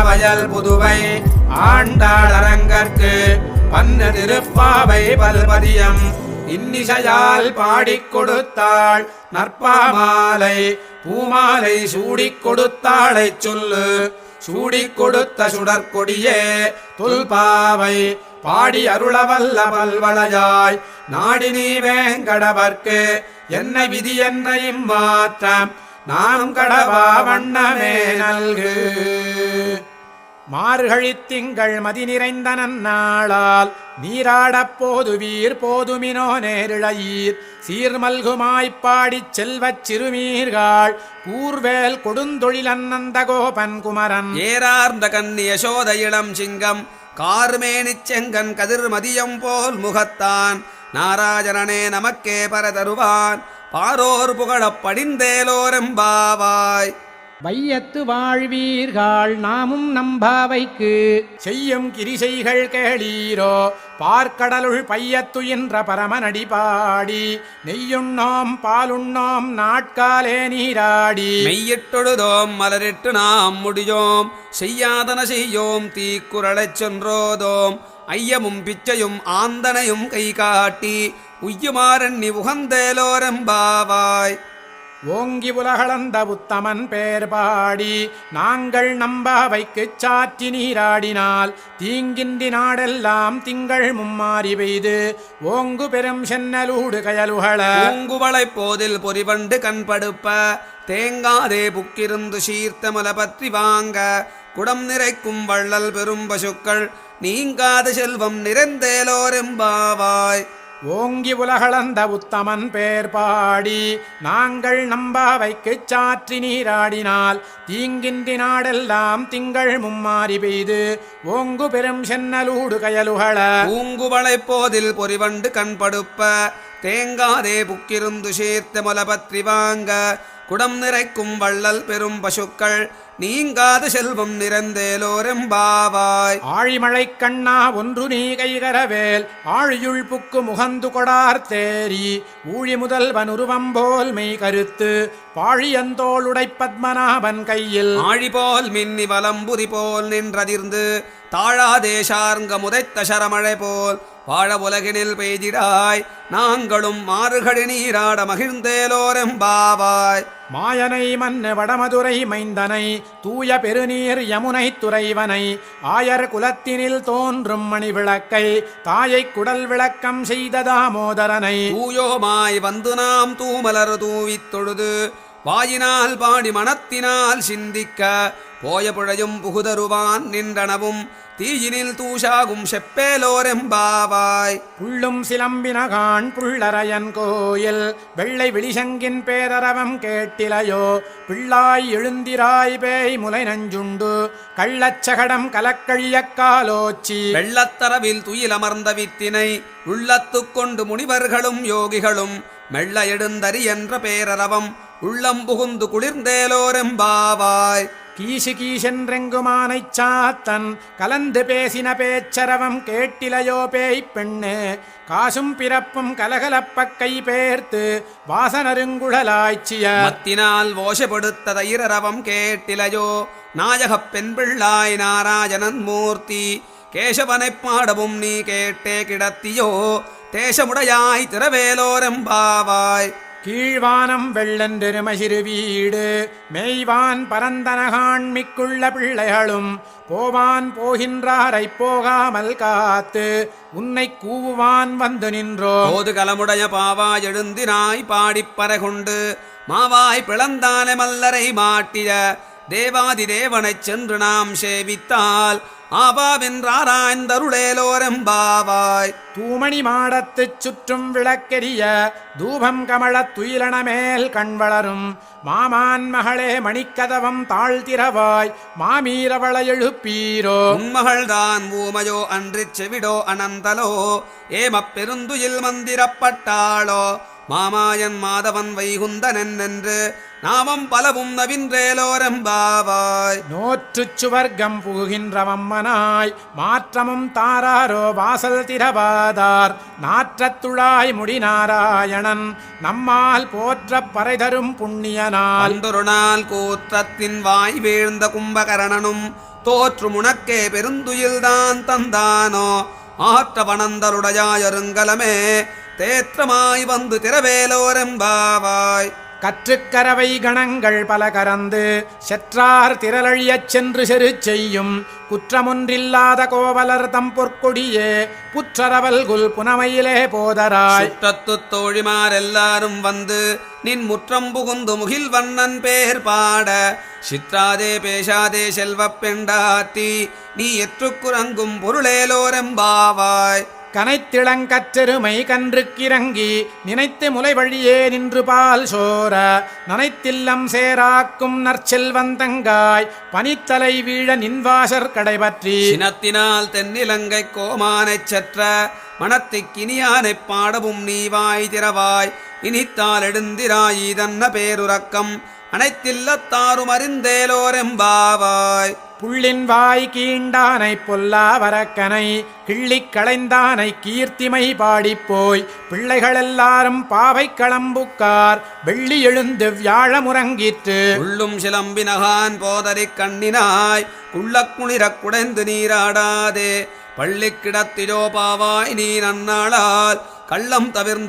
வயல் புதுவை ஆண்டாள் அரங்கற்கு பன்ன திருப்பாவை பல்பதியம் இன்னிசையால் பாடிக் கொடுத்தாள் நற்பாமாலை பூமாலை சூடிக் கொடுத்தாளை சொல்லு சூடிக் கொடுத்த சுடற்கொடியே தொல்பாவை பாடி அருளவல்ல பல்வளையாய் நாடி நீ வேங்கடவர்க்கு என்னை விதி என்னையும் மாற்றம் நானும் கடவா வண்ணமே நல்கு. மார்கழித் திங்கள் மதி நிறைந்த நன்னாளால் நீராடப் போதுவீர் போதுமினோ நேரிழையீர் சீர்மல்குமாய்ப்பாடிச் செல்வச் சிறுமீர்கள் கூர்வேல் கொடுந்தொழில் அன்னந்த கோபன் குமரன் ஏறார்ந்த கண்ணி யசோத இளம் சிங்கம் கார்மேனிச் செங்கன் கதிர் மதியம் போல் முகத்தான் நாராயணனே நமக்கே பரதருவான் பாரோர் புகழப் படிந்தேலோரெம்பாவாய். வையத்து வாழ்வீர்கள் நாமும் நம்பாவைக்கு செய்யும் கிரிசைகள் கேளீரோ பார்க்கடலுள் பையத்துயின்ற பரமனடி பாடி நெய்யுண்ணோம் பாலுண்ணோம் நாட்காலே நீராடி மெய்யிட்டொழுதோம் மலரிட்டு நாம் முடியோம் செய்யாதன செய்யோம் தீக்குறளைச் சென்றோதோம் ஐயமும் பிச்சையும் ஆந்தனையும் கை காட்டி உய்யுமாறண்ணி உகந்தேலோரெம்பாவாய். ஓங்கி உலகளந்த உத்தமன் பேர் பாடி நாங்கள் நம்பாவைக்குச் சாற்றி நீராடினால் தீங்கின்றி நாடெல்லாம் திங்கள் மும்மாறி பெய்து ஓங்கு பெரும் சென்னலூடு கயலுகள பூங்குவளை போதில் பொறிவண்டு கண்படுப்ப தேங்காதே புக்கிருந்து சீர்த்த மல பற்றி வாங்க குடம் நிறைக்கும் வள்ளல் பெரும் பசுக்கள் நீங்காத செல்வம் நிறைந்தேலோரெம்பாவாய். ஓங்கி உலகளந்த உத்தமன் பேர் பாடி நாங்கள் நம்பாவைக்குச் சாற்றி நீராடினால் தீங்கின்றி நாடெல்லாம் திங்கள் மும்மாறி பெய்து ஓங்கு பெரும் சென்னலூடு கயலுகள பூங்குவளை போதில் பொறிவண்டு கண்படுப்ப தேங்காதே புக்கிருந்து சீர்த்த மல பற்றி வாங்க குடம் நிறைக்கும் வள்ளல் பெரும் பசுக்கள் நீங்காத செல்வம் நிறைந்தேலோரெம்பாவாய். ஆழிமழை கண்ணா ஒன்று நீ கைகரவேல் ஆழியுள் புக்கு முகந்து கொடார் தேரி ஊழி முதல்வன் உருவம் போல் மெய் கருத்து பாழியந்தோளுடை பத்மநாபன் கையில் ஆழி போல் மின்னி வலம்புரி போல் நின்றதிர்ந்து தாழாதேசார்ங்க முதைத்த சரமழை போல் வாழ உலகினில் பெய்திடாய் நாங்களும் மாறுகடி நீராட மகிழ்ந்தேலோரெம்பாவாய். மாயனை மன்னு வடமதுரை மைந்தனை தூய பெருநீர் யமுனை துறைவனை ஆயர் குலத்தினில் தோன்றும் மணி விளக்கை தாயை குடல் விளக்கம் செய்த தாமோதரனை தூயோமாய் வந்து நாம் தூமலர் தூவித் தொழுது வாயினால் பாடி மனத்தினால் சிந்திக்க போய புழையும் புகுதருவான் நின்றனவும் தீயினில் தூஷாகும் செப்பேலோரெம்பாவாய். புள்ளும் சிலம்பினகான் புள்ளரையன் கோயில் வெள்ளை விழிசங்கின் பேரரவம் கேட்டிலையோ பிள்ளாய் எழுந்திராய் பேய் முலை நஞ்சுண்டு கள்ளச்சகடம் கலக்கழியக் காலோச்சி வெள்ளத்தரவில் துயிலமர்ந்த வித்தினை உள்ளத்துக் கொண்டு முனிவர்களும் யோகிகளும் மெல்ல எழுந்தறி என்ற பேரரவம் உள்ளம் புகுந்து குளிர்ந்தேலோரெம்பாவாய். கீசு கீசென்றெங்குமானைச் சாத்தன் கலந்து பேசின பேச்சரவம் கேட்டிலையோ பேய் பெண்ணு காசும் பிறப்பும் கலகலப்பக் கை பேர்த்து வாசனருங்குழலாய்ச்சிய மத்தினால் ஓஷப்படுத்த தைரரவம் கேட்டிலையோ நாயகப் பெண் பிள்ளாய் நாராயணன் மூர்த்தி கேசவனைப் பாடவும் நீ கேட்டே கிடத்தியோ தேசமுடையாய் திரவேலோரெம்பாவாய். கீழ்வானம் வெள்ளென்றெருமசிறு வீடு மெய்வான் பரந்தனகாண்மிக்குள்ள பிள்ளைகளும் போவான் போகின்றாரை போகாமல் காத்து உன்னை கூவுவான் வந்து நின்றோ போது கலமுடைய பாவாய் எழுந்தினாய் பாடிப்பறகுண்டு மாவாய் பிளந்தான மல்லரை மாட்டிய தேவாதி தேவனைச் சென்று நாம் சேவித்தால் ஆபாவென்றாராய்ந்தருளேலோரெம்பாவாய். தூமணி மாடத்துச் சுற்றும் விளக்கெரிய தூபம் கமழத் துயிலனமேல் கண்வளரும் மாமான் மகளே மணிக்கதவம் தாழ்த்திரவாய் மாமீரவள எழுப்பீரோ உன்மகள்தான் ஊமையோ அன்றிச் செவிடோ அனந்தலோ ஏமப் பெருந்துயில் மந்திரப்பட்டாளோ மாமாயன் மாதவன் வைகுந்தனென் என்று நாமம் பலவும் நவின்றேலோரெம்பாவாய். நோற்றுச் சுவர்க்கம் புகுகின்றவம்மனாய் மாற்றமும் தாராரோ வாசல் திரவாதார் நாற்றத்துழாய் முடி நாராயணன் நம்மால் போற்றப் பறைதரும் புண்ணியனால் அந்தொரு நாள் கூற்றத்தின் வாய் வீழ்ந்த கும்பகரணனும் தோற்று முனக்கே பெருந்துயில்தான் தந்தானோ ஆற்ற வனந்தருடையாயருங்கலமே தேற்றமாய் வந்து திரவேலோரெம்பாவாய். கற்றுக்கரவை கணங்கள் பல கரந்து செற்றார் திரளழியச் சென்று செரு செய்யும் குற்றமொன்றில்லாத கோவலர் தம் பொற்கொடியே புற்றரவல் குல் புனமையிலே போதராய். சுற்றத்துத் தோழிமாரெல்லாரும் வந்து நின் முற்றம் புகுந்து முகில் வண்ணன் பேர் பாட சிற்றாதே பேசாதே செல்வப் பெண்டாத்தி நீ எற்றுக்குறங்கும் பொருளேலோரெம்பாவாய். கனைத்திளங்கற்றெருமை கன்றுக்கிறங்கி நினைத்து முலை வழியே நின்று பால் சோர நனைத்தில்லம் சேராக்கும் நற்செல்வந்தங்காய் பனித்தலை வீழ நின்வாசற் கடைபற்றி சினத்தினால் தென்னிலங்கை கோமானைச் செற்ற மனத்திக்கினியானைப் பாடவும் நீவாய் திறவாய் இனித்தால் எடுந்திராயீதன்ன பேருறக்கம் அனைத்தில்லத்தாரும் அறிந்தேலோரெம்பாவாய். புள்ளின் வாய் கீண்டானை பொல்லா வரக்கனை கிள்ளிக் களைந்தானை கீர்த்திமை பாடிப்போய் பிள்ளைகளெல்லாரும் பாவை களம்புக்கார் வெள்ளி எழுந்து வியாழமுறங்கிற்று. உள்ளும் சிலம்பினகான் போதரிக் கண்ணினாய் குள்ளக் குளிரக் குடைந்து நீராடாதே பள்ளிக்கிடத்திலோ பாவாய் நீ நன்னாளால் கள்ளம் தவிர்ந்து